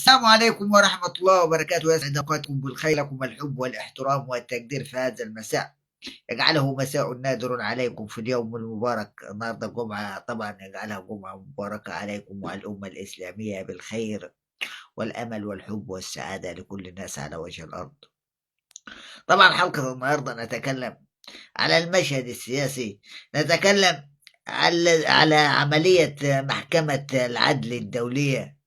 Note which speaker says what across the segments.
Speaker 1: السلام عليكم ورحمة الله وبركاته، يسعد أوقاتكم بالخير، لكم الحب والاحترام والتقدير في هذا المساء، يجعله مساء نادر عليكم في اليوم المبارك. النهاردة جمعة، طبعا يجعلها جمعة مباركة عليكم وعلى الأمة الإسلامية بالخير والأمل والحب والسعادة لكل الناس على وجه الأرض. طبعا حلقة النهاردة نتكلم على المشهد السياسي، نتكلم على عملية محكمة العدل الدولية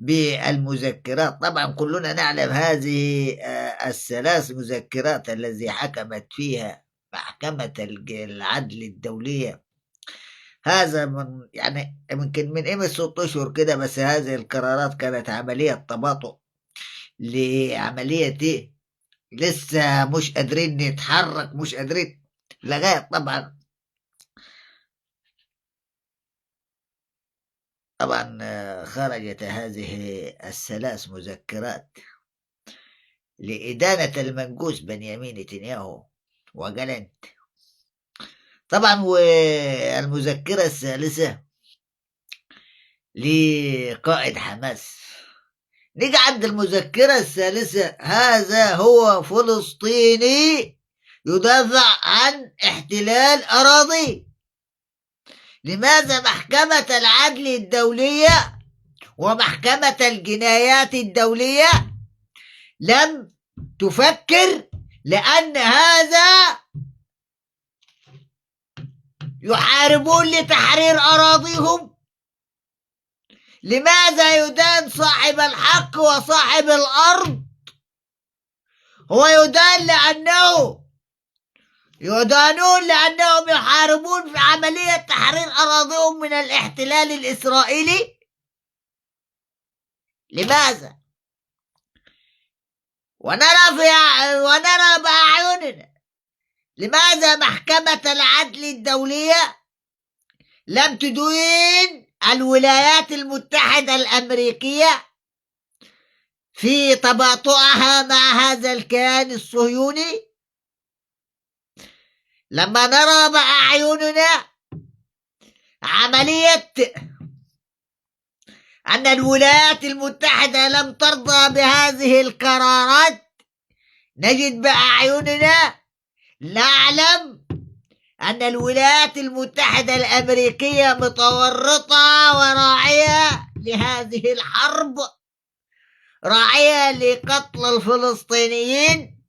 Speaker 1: بالمذكرات. طبعا كلنا نعلم هذه الثلاث مذكرات التي حكمت فيها محكمة العدل الدولية. هذا من يمكن من قيمة 6 أشهر كده، بس هذه القرارات كانت عملية تباطؤ لعملية دي. لسه مش قادرين نتحرك، مش قادرين لغاية طبعا خرجت هذه الثلاث مذكرات لإدانة المنجوس بنيامين نتنياهو وجالنت. طبعا والمذكرة الثالثة لقائد حماس. نيجي عند المذكرة الثالثة، هذا هو فلسطيني يدافع عن احتلال أراضي. لماذا محكمة العدل الدولية ومحكمة الجنايات الدولية لم تفكر؟ لأن هذا يحاربون لتحرير أراضيهم. لماذا يدان صاحب الحق وصاحب الأرض؟ هو يدانون لأنهم يحاربون في عملية تحرير أراضيهم من الاحتلال الإسرائيلي. لماذا؟ ونرى بأعيننا لماذا محكمة العدل الدولية لم تدين الولايات المتحدة الأمريكية في تباطؤها مع هذا الكيان الصهيوني؟ لما نرى بأعيننا عملية أن الولايات المتحدة لم ترضى بهذه القرارات، نجد بأعيننا نعلم أن الولايات المتحدة الأمريكية متورطة وراعية لهذه الحرب، راعية لقتل الفلسطينيين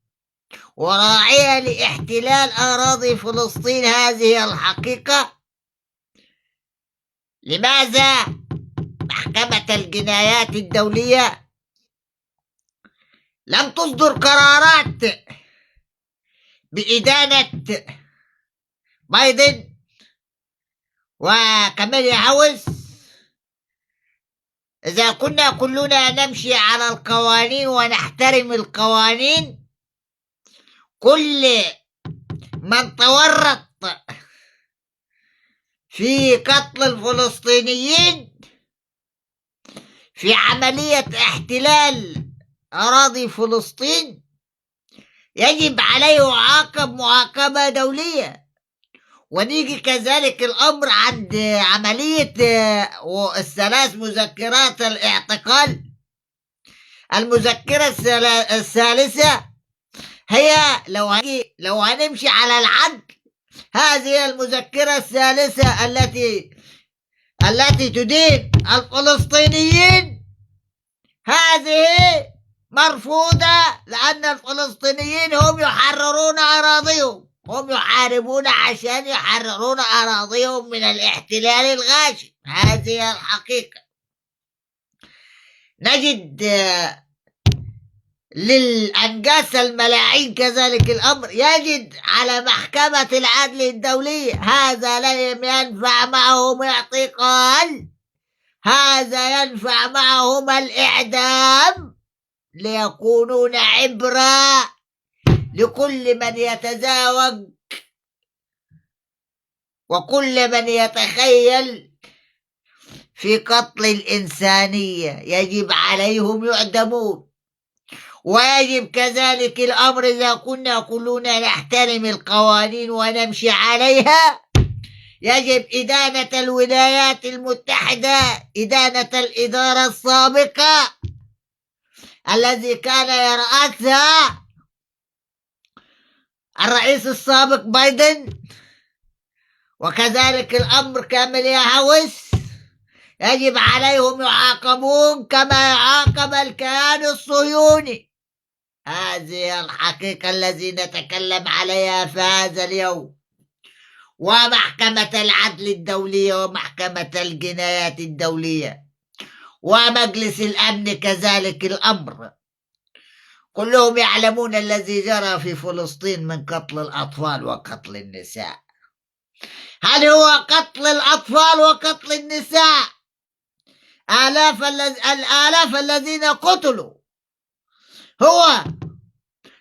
Speaker 1: وراعية لاحتلال أراضي فلسطين. هذه الحقيقة. لماذا محكمة الجنايات الدولية لم تصدر قرارات بإدانة بايدن وكاميلا هاريس؟ إذا كنا كلنا نمشي على القوانين ونحترم القوانين، كل من تورط في قتل الفلسطينيين في عملية احتلال أراضي فلسطين يجب عليه يعاقب معاقبة دولية. ونيجي كذلك الأمر عند عملية الثلاث مذكرات الاعتقال. المذكرة الثالثة هي لو هنمشي على العدل، هذه المذكرة الثالثة التي تدين الفلسطينيين، هذه مرفوضة، لأن الفلسطينيين هم يحررون أراضيهم، هم يحاربون عشان يحررون أراضيهم من الاحتلال الغاشم. هذه الحقيقة. نجد للأنجاس الملاعين كذلك الأمر، يجد على محكمة العدل الدولية هذا لا ينفع معهم اعتقال، هذا ينفع معهم الإعدام، ليكونون عبرة لكل من يتزاوج وكل من يتخيل في قتل الإنسانية. يجب عليهم يعدمون. ويجب كذلك الأمر إذا كنا كلنا نحترم القوانين ونمشي عليها، يجب إدانة الولايات المتحدة، إدانة الإدارة السابقة الذي كان يرأسها الرئيس السابق بايدن، وكذلك الأمر كاميلا هاريس، يجب عليهم يعاقبون كما يعاقب الكيان الصهيوني. هذه الحقيقة التي نتكلم عليها في هذا اليوم. ومحكمة العدل الدولية ومحكمة الجنايات الدولية ومجلس الأمن كذلك الأمر، كلهم يعلمون الذي جرى في فلسطين من قتل الأطفال وقتل النساء. هل هو قتل الأطفال وقتل النساء الآلاف الذين قتلوا هو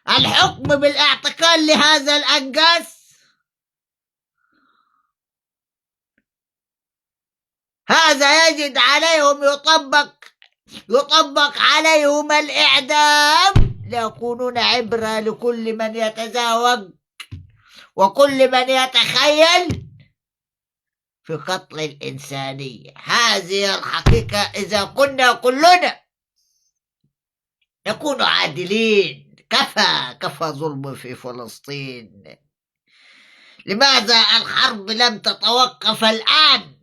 Speaker 1: الحكم بالاعتقال لهذا الأنجاس؟ هذا يجب عليهم يطبق عليهم الإعدام ليكونون عبرة لكل من يتزاوج وكل من يتخيل في قتل الإنسانية. هذه الحقيقة. إذا كنا كلنا نكون عادلين، كفى ظلم في فلسطين. لماذا الحرب لم تتوقف الآن؟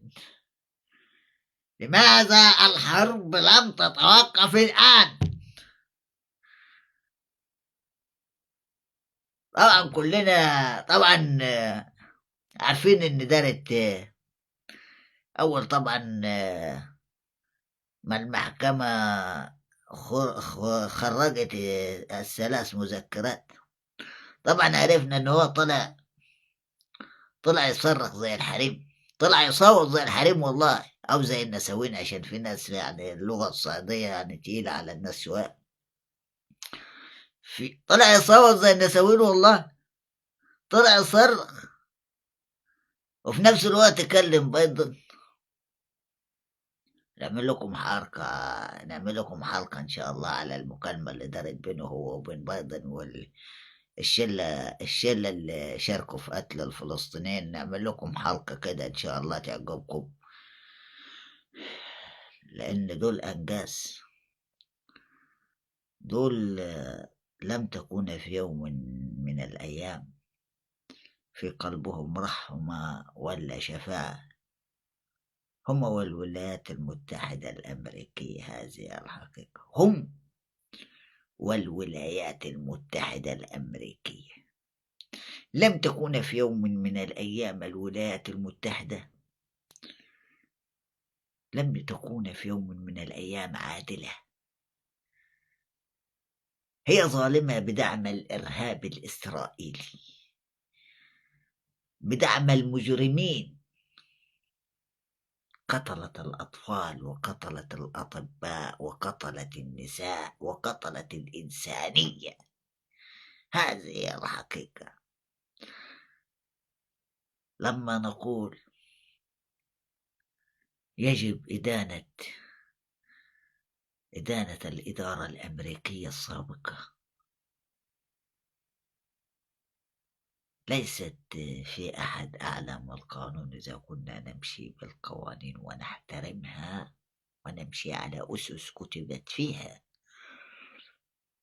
Speaker 1: لماذا الحرب لم تتوقف الآن؟ طبعا كلنا عارفين ان دارت اول طبعا ما المحكمة خرجت الثلاث مذكرات، طبعا عرفنا ان هو طلع يصرخ زي الحريم، طلع يصوت زي الحريم والله، او زي النسوين، عشان في ناس يعني اللغة الصعيدية يعني تقيلة على الناس شوية. طلع يصوت زي النسوين والله، طلع يصرخ، وفي نفس الوقت كلم بايدن نعمل لكم حلقة إن شاء الله على المكالمة اللي دارت بينه هو وبين بايدن والشلة اللي شاركوا في قتل الفلسطينيين. نعمل لكم حلقة كده إن شاء الله تعجبكم، لأن دول أنجاز، دول لم تكون في يوم من الأيام في قلبهم رحمة ولا شفاعة. هم والولايات المتحدة الأمريكية، هذه الحقيقة، هم والولايات المتحدة الأمريكية. لم تكون في يوم من الأيام الولايات المتحدة، لم تكون في يوم من الأيام عادلة. هي ظالمة بدعم الإرهاب الإسرائيلي، بدعم المجرمين، قتلت الأطفال وقتلت الأطباء وقتلت النساء وقتلت الإنسانية. هذه الحقيقة. لما نقول يجب إدانة الإدارة الأمريكية السابقة، ليست في أحد أعلام القانون إذا كنا نمشي بالقوانين ونحترمها ونمشي على أسس كتبت فيها.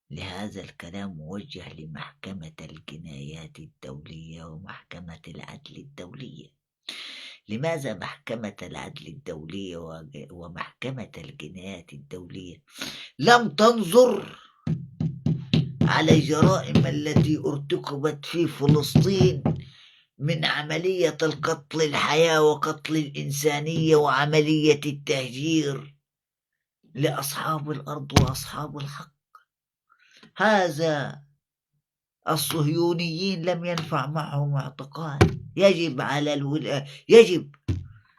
Speaker 1: لهذا الكلام موجه لمحكمة الجنايات الدولية ومحكمة العدل الدولية. لماذا محكمة العدل الدولية ومحكمة الجنايات الدولية لم تنظر على الجرائم التي ارتكبت في فلسطين من عملية القتل الحياة وقتل الإنسانية وعملية التهجير لأصحاب الأرض وأصحاب الحق؟ هذا الصهيونيين لم ينفع معهم اعتقال. يجب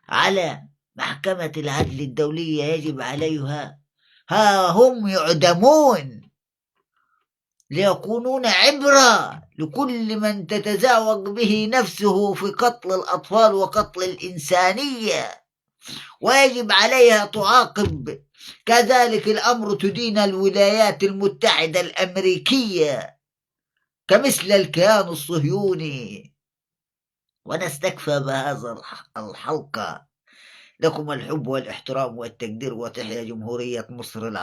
Speaker 1: على محكمة العدل الدولية، يجب عليها، هم يعدمون ليكونون عبرة لكل من تتزاوج به نفسه في قتل الأطفال وقتل الإنسانية، ويجب عليها تعاقب. كذلك الأمر تدين الولايات المتحدة الأمريكية كمثل الكيان الصهيوني. ونستكفى بهذا الحلقة. لكم الحب والاحترام والتقدير، وتحيا جمهورية مصر العربية.